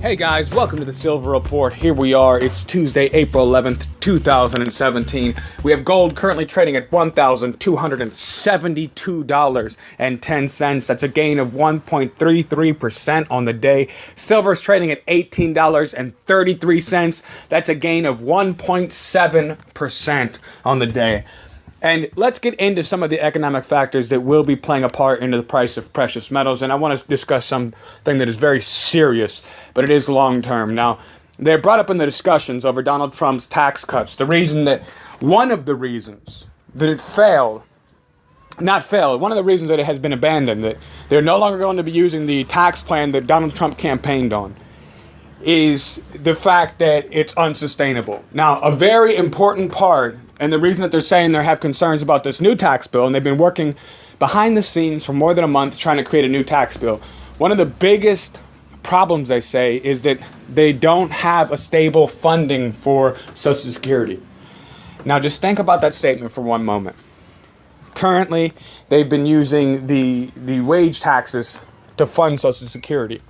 Hey guys, welcome to the Silver Report. Here we are. It's Tuesday, April 11th, 2017. We have gold currently trading at $1,272.10. That's a gain of 1.33% on the day. Silver is trading at $18.33. That's a gain of 1.7% on the day. And let's get into some of the economic factors that will be playing a part into the price of precious metals. And I want to discuss something that is very serious, but it is long term. Now, they're brought up in the discussions over Donald Trump's tax cuts. One of the reasons that it failed, one of the reasons that it has been abandoned, that they're no longer going to be using the tax plan that Donald Trump campaigned on, is the fact that it's unsustainable. Now, a very important part, and the reason that they're saying they have concerns about this new tax bill, and they've been working behind the scenes for more than a month trying to create a new tax bill. One of the biggest problems, they say, is that they don't have a stable funding for Social Security. Now, just think about that statement for one moment. Currently, they've been using the wage taxes to fund Social Security.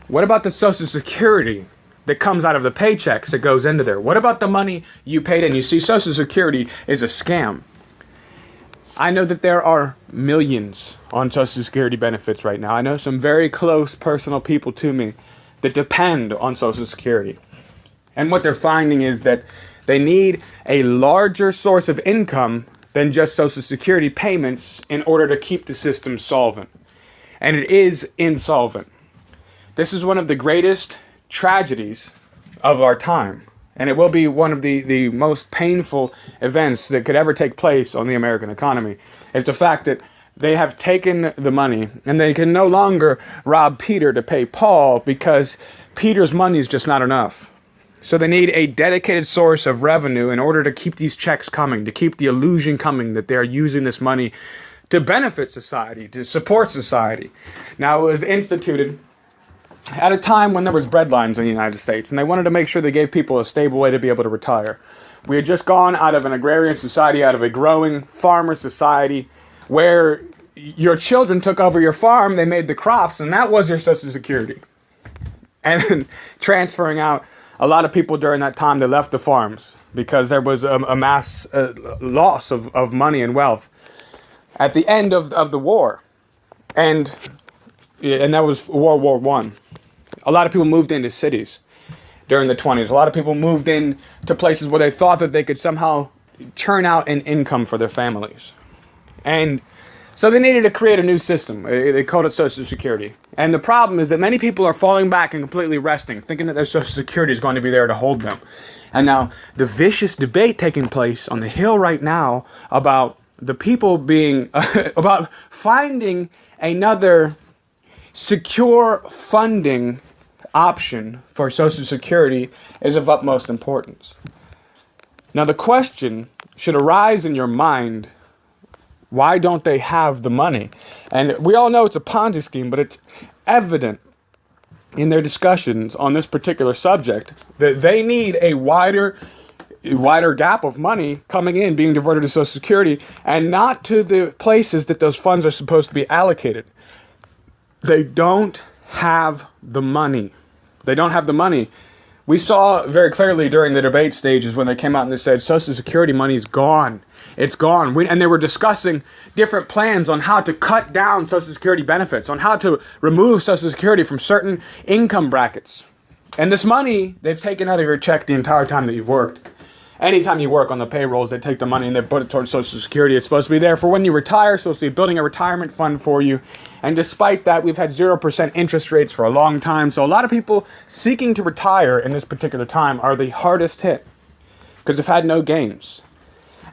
What about the Social Security that comes out of the paychecks that goes into there? What about the money you paid in? You see, Social Security is a scam. I know that there are millions on Social Security benefits right now. I know some very close personal people to me that depend on Social Security. And what they're finding is that they need a larger source of income than just Social Security payments in order to keep the system solvent. And it is insolvent. This is one of the greatest tragedies of our time, and it will be one of the most painful events that could ever take place on the American economy, is the fact that they have taken the money and they can no longer rob Peter to pay Paul because Peter's money is just not enough. So they need a dedicated source of revenue in order to keep these checks coming, to keep the illusion coming that they're using this money to benefit society, to support society. Now, it was instituted at a time when there was breadlines in the United States, and they wanted to make sure they gave people a stable way to be able to retire. We had just gone out of an agrarian society, out of a growing farmer society, where your children took over your farm, they made the crops, and that was your Social Security. And then transferring out a lot of people during that time, they left the farms because there was a mass loss of money and wealth at the end of the war. And that was World War I. A lot of people moved into cities during the 20s. A lot of people moved in to places where they thought that they could somehow churn out an income for their families. And so they needed to create a new system. They called it Social Security. And the problem is that many people are falling back and completely resting, thinking that their Social Security is going to be there to hold them. And now the vicious debate taking place on the Hill right now about the people being, about finding another secure funding option for Social Security is of utmost importance. Now, the question should arise in your mind, why don't they have the money? And we all know it's a Ponzi scheme, but it's evident in their discussions on this particular subject that they need a wider gap of money coming in, being diverted to Social Security, and not to the places that those funds are supposed to be allocated. They don't have the money. They don't have the money. We saw very clearly during the debate stages when they came out and they said Social Security money is gone. It's gone. And they were discussing different plans on how to cut down Social Security benefits, on how to remove Social Security from certain income brackets. And this money they've taken out of your check the entire time that you've worked. Anytime you work on the payrolls, they take the money and they put it towards Social Security. It's supposed to be there for when you retire, so it's supposed to be building a retirement fund for you. And despite that, we've had 0% interest rates for a long time. So a lot of people seeking to retire in this particular time are the hardest hit because they've had no gains.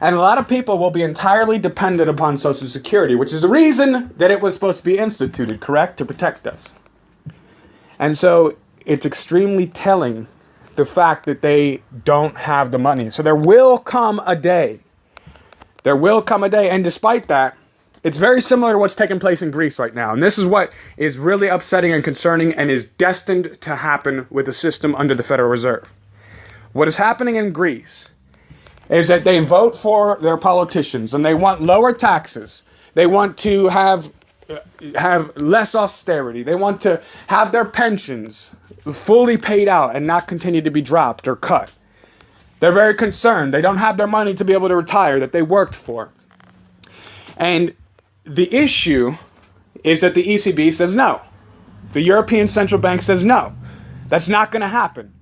And a lot of people will be entirely dependent upon Social Security, which is the reason that it was supposed to be instituted, correct? To protect us. And so it's extremely telling the fact that they don't have the money. So there will come a day. There will come a day. And despite that, it's very similar to what's taking place in Greece right now. And this is what is really upsetting and concerning and is destined to happen with the system under the Federal Reserve. What is happening in Greece is that they vote for their politicians and they want lower taxes. They want to have have less austerity. They want to have their pensions fully paid out and not continue to be dropped or cut. They're very concerned. They don't have their money to be able to retire that they worked for. And the issue is that the ECB says no. The European Central Bank says no. That's not going to happen.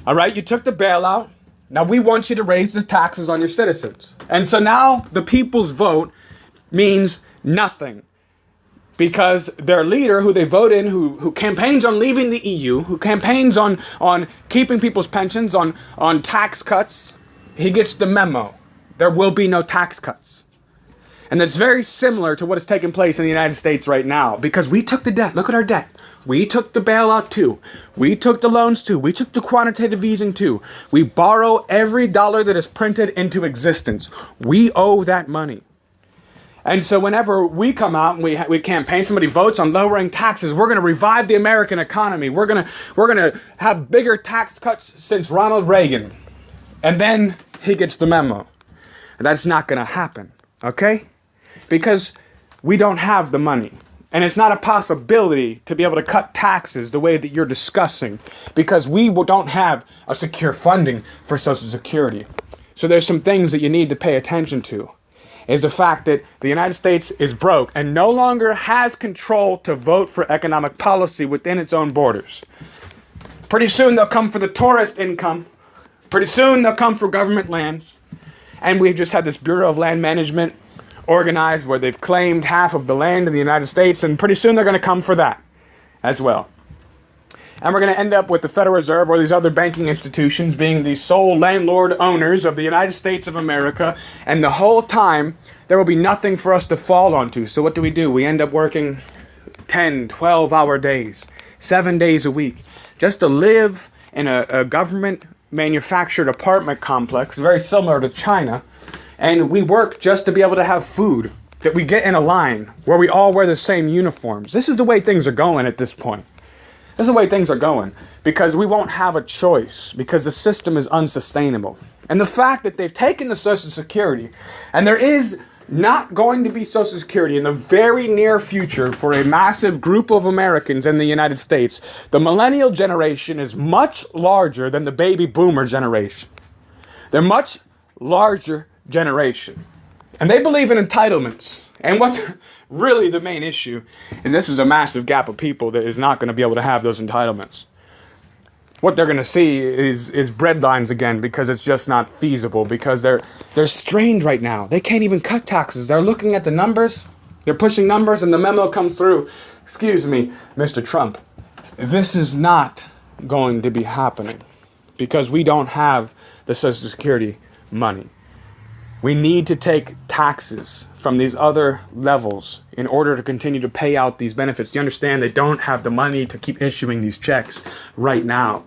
All right, you took the bailout. Now we want you to raise the taxes on your citizens. And so now the people's vote means nothing. Because their leader, who they vote in, who campaigns on leaving the EU, who campaigns on keeping people's pensions, on tax cuts, he gets the memo. There will be no tax cuts. And that's very similar to what is taking place in the United States right now. Because we took the debt. Look at our debt. We took the bailout too. We took the loans too. We took the quantitative easing too. We borrow every dollar that is printed into existence. We owe that money. And so whenever we come out and we campaign, somebody votes on lowering taxes, we're going to revive the American economy. We're going to have bigger tax cuts since Ronald Reagan. And then he gets the memo. That's not going to happen, okay? Because we don't have the money. And it's not a possibility to be able to cut taxes the way that you're discussing, because we don't have a secure funding for Social Security. So there's some things that you need to pay attention to. Is the fact that the United States is broke and no longer has control to vote for economic policy within its own borders. Pretty soon they'll come for the tourist income. Pretty soon they'll come for government lands. And we've just had this Bureau of Land Management organized where they've claimed half of the land in the United States, and pretty soon they're going to come for that as well. And we're going to end up with the Federal Reserve or these other banking institutions being the sole landlord owners of the United States of America. And the whole time, there will be nothing for us to fall onto. So what do? We end up working 10, 12-hour days, 7 days a week, just to live in a government-manufactured apartment complex, very similar to China. And we work just to be able to have food that we get in a line where we all wear the same uniforms. This is the way things are going at this point. This is the way things are going, because we won't have a choice, because the system is unsustainable. And the fact that they've taken the Social Security, and there is not going to be Social Security in the very near future for a massive group of Americans in the United States. The millennial generation is much larger than the baby boomer generation. They're much larger generation. And they believe in entitlements. And what's really the main issue is this is a massive gap of people that is not going to be able to have those entitlements. What they're going to see is breadlines again, because it's just not feasible, because they're strained right now. They can't even cut taxes. They're looking at the numbers. They're pushing numbers, and the memo comes through. Excuse me, Mr. Trump. This is not going to be happening because we don't have the Social Security money. We need to take taxes from these other levels in order to continue to pay out these benefits. You understand they don't have the money to keep issuing these checks right now.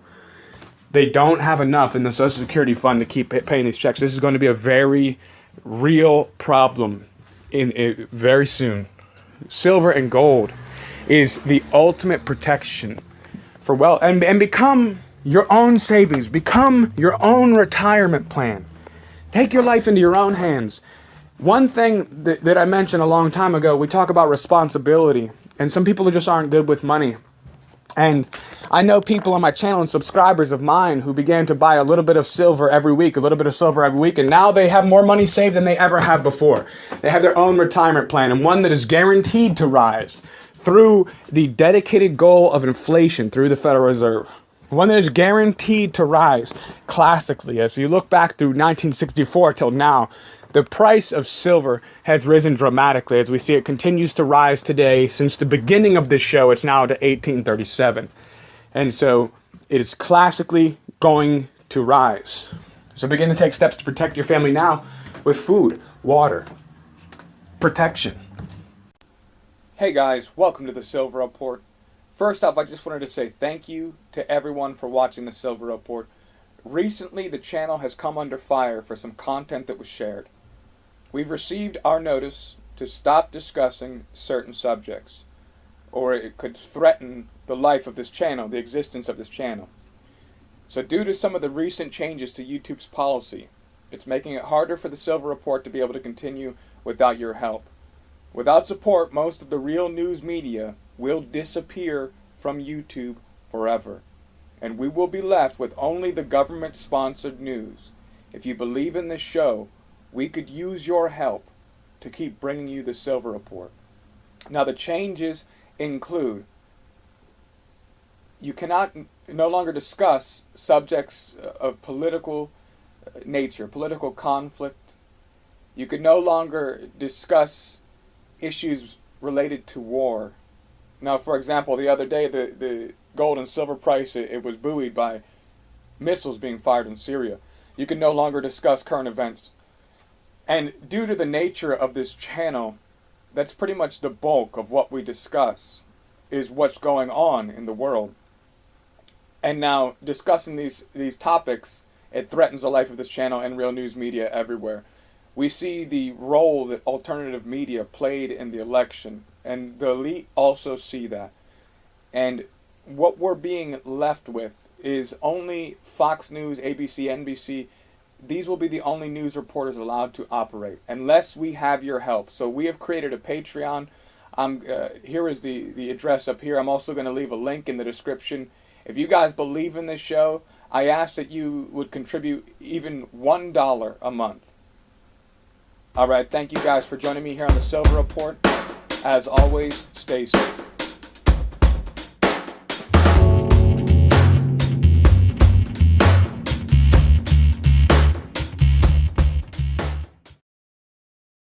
They don't have enough in the Social Security fund to keep paying these checks. This is going to be a very real problem very soon. Silver and gold is the ultimate protection for wealth. And become your own savings. Become your own retirement plan. Take your life into your own hands. One thing that I mentioned a long time ago, we talk about responsibility. And some people just aren't good with money. And I know people on my channel and subscribers of mine who began to buy a little bit of silver every week, and now they have more money saved than they ever have before. They have their own retirement plan, and one that is guaranteed to rise through the dedicated goal of inflation through the Federal Reserve. One that is guaranteed to rise classically. As you look back through 1964 till now, the price of silver has risen dramatically. As we see, it continues to rise today. Since the beginning of this show, it's now to 1837. And so it is classically going to rise. So begin to take steps to protect your family now with food, water, protection. Hey guys, welcome to the Silver Report. First off, I just wanted to say thank you to everyone for watching the Silver Report. Recently, the channel has come under fire for some content that was shared. We've received our notice to stop discussing certain subjects, or it could threaten the life of this channel, the existence of this channel. So due to some of the recent changes to YouTube's policy, it's making it harder for the Silver Report to be able to continue without your help. Without support, most of the real news media will disappear from YouTube forever, and we will be left with only the government-sponsored news. If you believe in this show, we could use your help to keep bringing you the Silver Report. Now, the changes include: you cannot no longer discuss subjects of political nature, political conflict. You can no longer discuss issues related to war. Now, for example, the other day, the gold and silver price, it was buoyed by missiles being fired in Syria. You can no longer discuss current events. And due to the nature of this channel, that's pretty much the bulk of what we discuss, is what's going on in the world. And now, discussing these topics, it threatens the life of this channel and real news media everywhere. We see the role that alternative media played in the election, and the elite also see that. And what we're being left with is only Fox News, ABC, NBC. These will be the only news reporters allowed to operate, unless we have your help. So we have created a Patreon. Here is the address up here. I'm also going to leave a link in the description. If you guys believe in this show, I ask that you would contribute even $1 a month. All right, thank you guys for joining me here on the Silver Report. As always, stay safe.